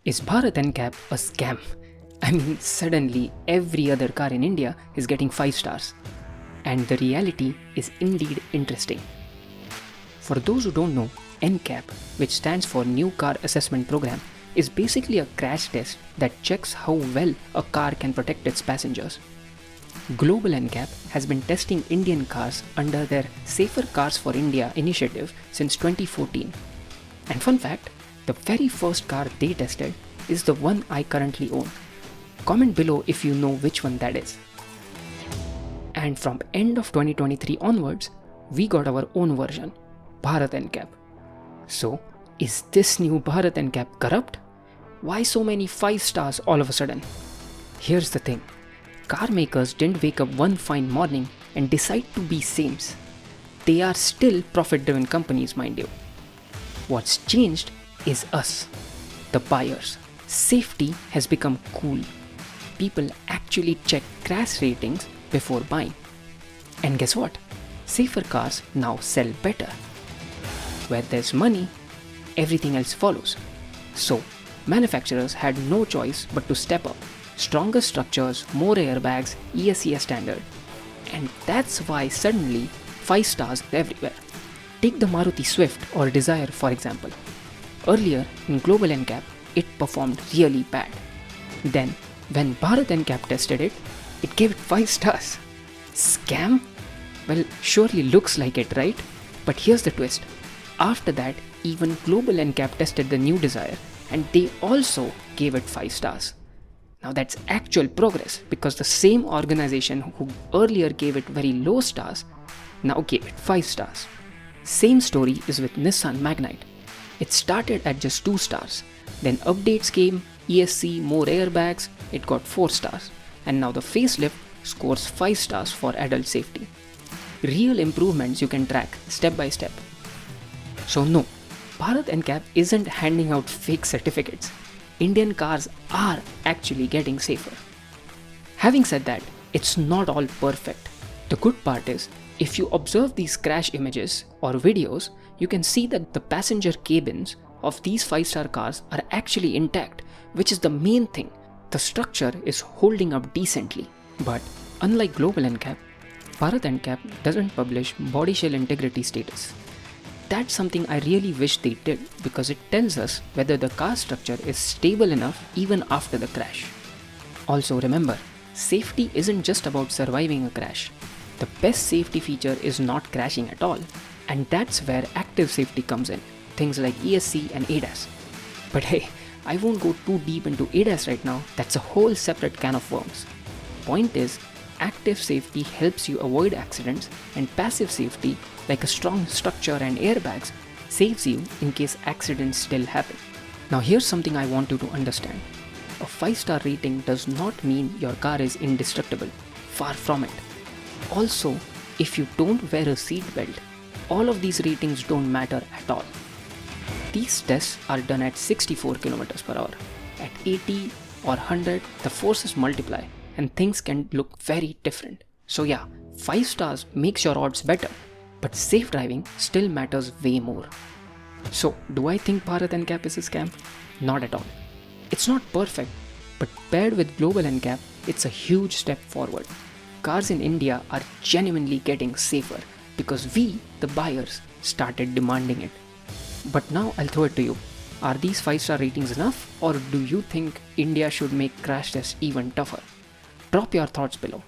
Is Bharat NCAP a scam? I mean, suddenly every other car in India is getting 5 stars. And the reality is indeed interesting. For those who don't know, NCAP, which stands for New Car Assessment Program, is basically a crash test that checks how well a car can protect its passengers. Global NCAP has been testing Indian cars under their Safer Cars for India initiative since 2014. And fun fact, the very first car they tested is the one I currently own. Comment below if you know which one that is. And from end of 2023 onwards, we got our own version, Bharat NCAP. So, is this new Bharat NCAP corrupt? Why so many 5 stars all of a sudden? Here's the thing. Car makers didn't wake up one fine morning and decide to be sames. They are still profit-driven companies, mind you. What's changed is us, the buyers. Safety has become cool. People actually check crash ratings before buying. And guess what? Safer cars now sell better. Where there's money, everything else follows. So, manufacturers had no choice but to step up. Stronger structures, more airbags, ESC standard. And that's why suddenly 5 stars everywhere. Take the Maruti Swift or Dzire for example. Earlier in Global NCAP, it performed really bad. Then, when Bharat NCAP tested it, it gave it 5 stars. Scam? Well, surely looks like it, right? But here's the twist. After that, even Global NCAP tested the new Dzire and they also gave it 5 stars. Now that's actual progress because the same organization who earlier gave it very low stars now gave it 5 stars. Same story is with Nissan Magnite. It started at just 2 stars. Then updates came, ESC, more airbags, it got 4 stars. And now the facelift scores 5 stars for adult safety. Real improvements you can track step by step. So no, Bharat NCAP isn't handing out fake certificates. Indian cars are actually getting safer. Having said that, it's not all perfect. The good part is, if you observe these crash images or videos, you can see that the passenger cabins of these 5-star cars are actually intact, which is the main thing. The structure is holding up decently. But unlike Global NCAP, Bharat NCAP doesn't publish bodyshell integrity status. That's something I really wish they did because it tells us whether the car structure is stable enough even after the crash. Also remember, safety isn't just about surviving a crash. The best safety feature is not crashing at all. And that's where active safety comes in, things like ESC and ADAS. But hey, I won't go too deep into ADAS right now, that's a whole separate can of worms. Point is, active safety helps you avoid accidents and passive safety, like a strong structure and airbags, saves you in case accidents still happen. Now here's something I want you to understand. A 5-star rating does not mean your car is indestructible. Far from it. Also, if you don't wear a seatbelt, all of these ratings don't matter at all. These tests are done at 64 km per hour. At 80 or 100, the forces multiply and things can look very different. So yeah, 5 stars makes your odds better, but safe driving still matters way more. So do I think Bharat NCAP is a scam? Not at all. It's not perfect, but paired with Global NCAP, it's a huge step forward. Cars in India are genuinely getting safer because we, the buyers, started demanding it. But now I'll throw it to you. Are these 5-star ratings enough, or do you think India should make crash tests even tougher? Drop your thoughts below.